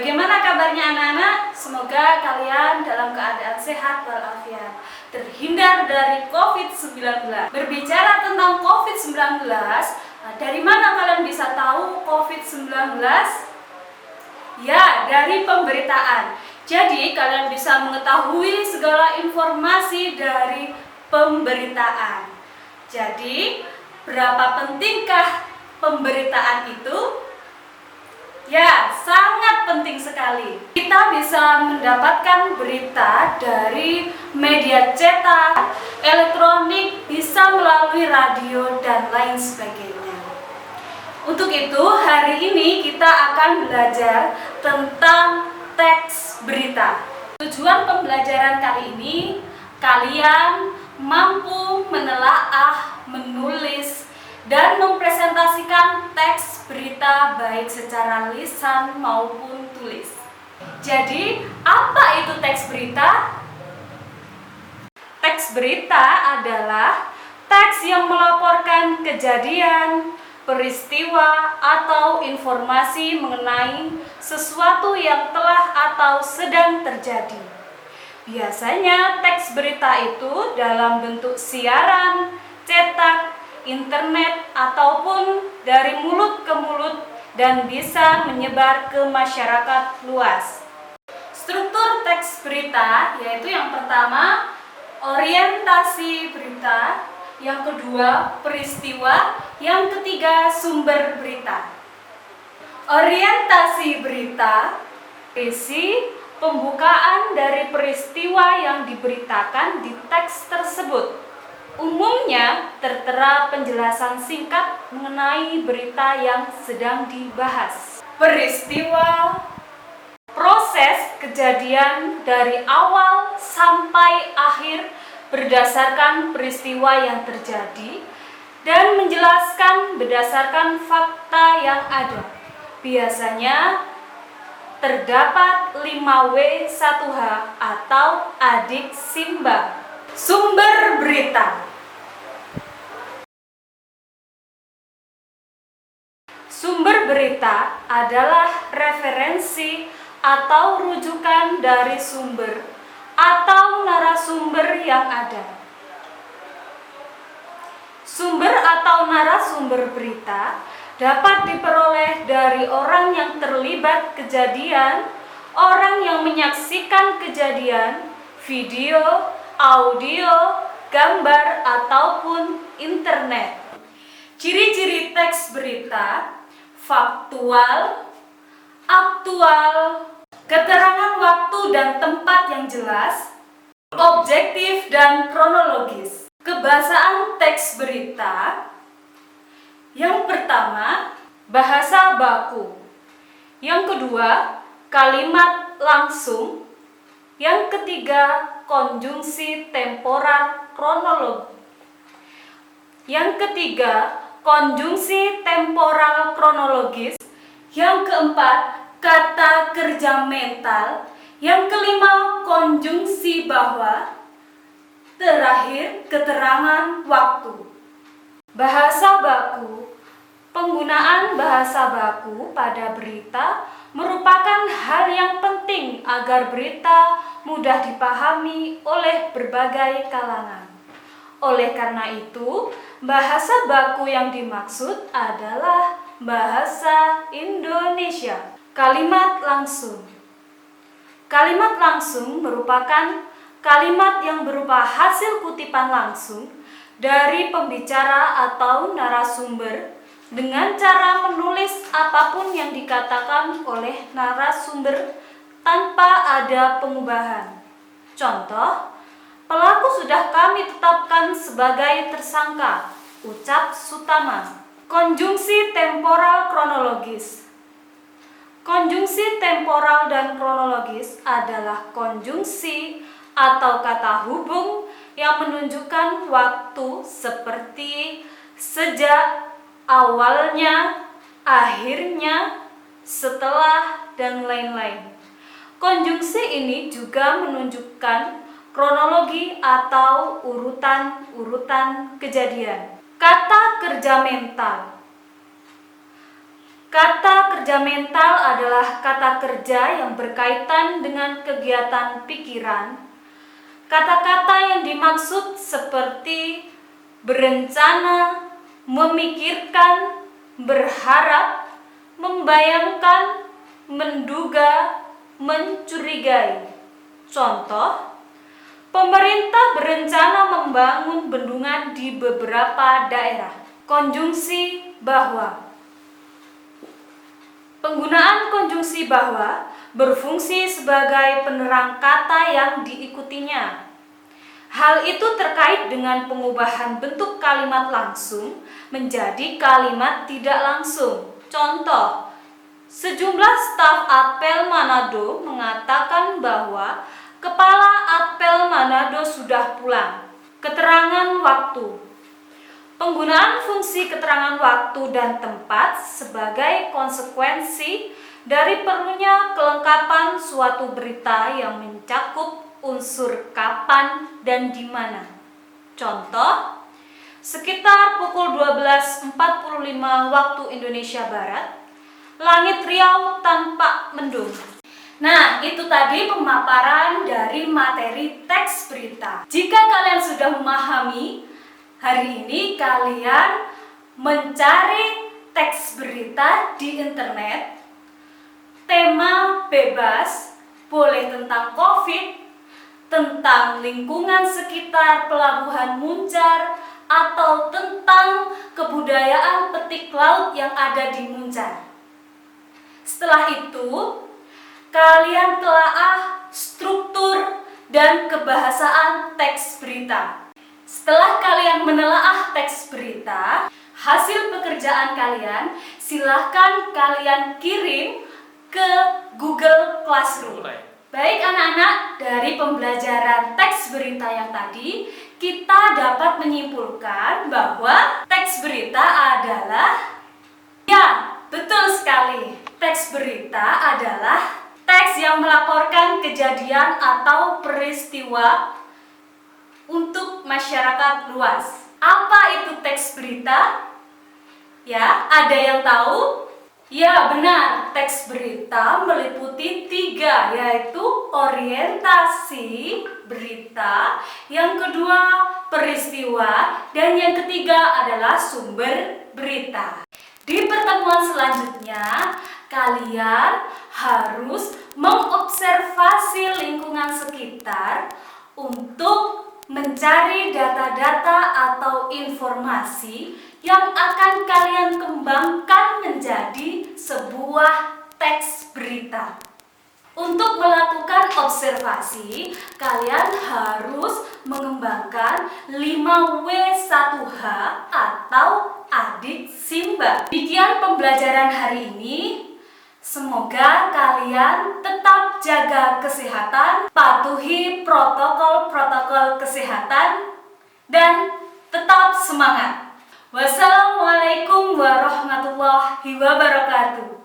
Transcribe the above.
Bagaimana kabarnya anak-anak? Semoga kalian dalam keadaan sehat walafiat, terhindar dari COVID-19. Berbicara tentang COVID-19, dari mana kalian bisa tahu COVID-19? Ya, dari pemberitaan. Jadi kalian bisa mengetahui segala informasi dari pemberitaan. Jadi, berapa pentingkah pemberitaan itu? Ya, sangat penting sekali. Kita bisa mendapatkan berita dari media cetak, elektronik, bisa melalui radio, dan lain sebagainya. Untuk itu, hari ini kita akan belajar tentang teks berita. Tujuan pembelajaran kali ini, kalian mampu menelaah, menulis, dan mempresentasikan teks berita baik secara lisan maupun tulis. Jadi, apa itu teks berita? Teks berita adalah teks yang melaporkan kejadian, peristiwa, atau informasi mengenai sesuatu yang telah atau sedang terjadi. Biasanya teks berita itu dalam bentuk siaran, cetak, internet, ataupun dari mulut ke mulut dan bisa menyebar ke masyarakat luas. Struktur teks berita yaitu yang pertama, orientasi berita, yang kedua, peristiwa, yang ketiga, sumber berita. Orientasi berita berisi pembukaan dari peristiwa yang diberitakan di teks tersebut. Umumnya tertera penjelasan singkat mengenai berita yang sedang dibahas. Peristiwa, proses kejadian dari awal sampai akhir berdasarkan peristiwa yang terjadi dan menjelaskan berdasarkan fakta yang ada. Biasanya terdapat 5W1H atau adik Simba. Sumber berita. Sumber berita adalah referensi atau rujukan dari sumber atau narasumber yang ada. Sumber atau narasumber berita dapat diperoleh dari orang yang terlibat kejadian, orang yang menyaksikan kejadian, video, audio, gambar, ataupun internet. Ciri-ciri teks berita: faktual, aktual, keterangan waktu dan tempat yang jelas, objektif dan kronologis. Kebahasaan teks berita. Yang pertama, bahasa baku. Yang kedua, kalimat langsung. Yang ketiga, konjungsi temporal kronologi. Yang ketiga, konjungsi temporal kronologis. Yang keempat, kata kerja mental. Yang kelima, konjungsi bahwa. Terakhir, keterangan waktu. Bahasa baku. Penggunaan bahasa baku pada berita merupakan hal yang penting agar berita mudah dipahami oleh berbagai kalangan. Oleh karena itu, bahasa baku yang dimaksud adalah bahasa Indonesia. Kalimat langsung. Kalimat langsung merupakan kalimat yang berupa hasil kutipan langsung dari pembicara atau narasumber dengan cara menulis apapun yang dikatakan oleh narasumber tanpa ada pengubahan. Contoh, pelaku sudah kami tetapkan sebagai tersangka, ucap Sutama. Konjungsi temporal kronologis. Konjungsi temporal dan kronologis adalah konjungsi atau kata hubung yang menunjukkan waktu seperti sejak, awalnya, akhirnya, setelah, dan lain-lain. Konjungsi ini juga menunjukkan kronologi atau urutan-urutan kejadian. Kata kerja mental. Kata kerja mental adalah kata kerja yang berkaitan dengan kegiatan pikiran. Kata-kata yang dimaksud seperti berencana, memikirkan, berharap, membayangkan, menduga, mencurigai. Contoh, pemerintah berencana membangun bendungan di beberapa daerah. Konjungsi bahwa. Penggunaan konjungsi bahwa berfungsi sebagai penerang kata yang diikutinya. Hal itu terkait dengan pengubahan bentuk kalimat langsung menjadi kalimat tidak langsung. Contoh, sejumlah staf Apel Manado mengatakan bahwa Kepala Apel Manado sudah pulang. Keterangan waktu. Penggunaan fungsi keterangan waktu dan tempat sebagai konsekuensi dari perlunya kelengkapan suatu berita yang mencakup unsur kapan dan di mana. Contoh, sekitar pukul 12.45 waktu Indonesia Barat, langit Riau tampak mendung. Nah, itu tadi pemaparan dari materi teks berita. Jika kalian sudah memahami, hari ini kalian mencari teks berita di internet, tema bebas, boleh tentang COVID, tentang lingkungan sekitar Pelabuhan Muncar, atau tentang kebudayaan petik laut yang ada di Muncar. Setelah itu, kalian telaah struktur dan kebahasaan teks berita. Setelah kalian menelaah teks berita, hasil pekerjaan kalian silahkan kalian kirim ke Google Classroom. Baik anak-anak, dari pembelajaran teks berita yang tadi, kita dapat menyimpulkan bahwa teks berita adalah, ya, betul sekali. Teks berita adalah teks yang melaporkan kejadian atau peristiwa untuk masyarakat luas. Apa itu teks berita? Ya, ada yang tahu? Ya, benar. Teks berita meliputi 3, yaitu orientasi berita, yang kedua peristiwa, dan yang ketiga adalah sumber berita. Di pertemuan selanjutnya, kalian harus mengobservasi lingkungan sekitar untuk mencari data-data atau informasi yang akan kalian kembangkan menjadi sebuah teks berita. Untuk melakukan observasi, kalian harus mengembangkan 5W1H atau adik Simba. Demikian pembelajaran hari ini. Semoga kalian tetap jaga kesehatan, patuhi protokol-protokol kesehatan, dan tetap semangat. Wassalamualaikum warahmatullahi wabarakatuh.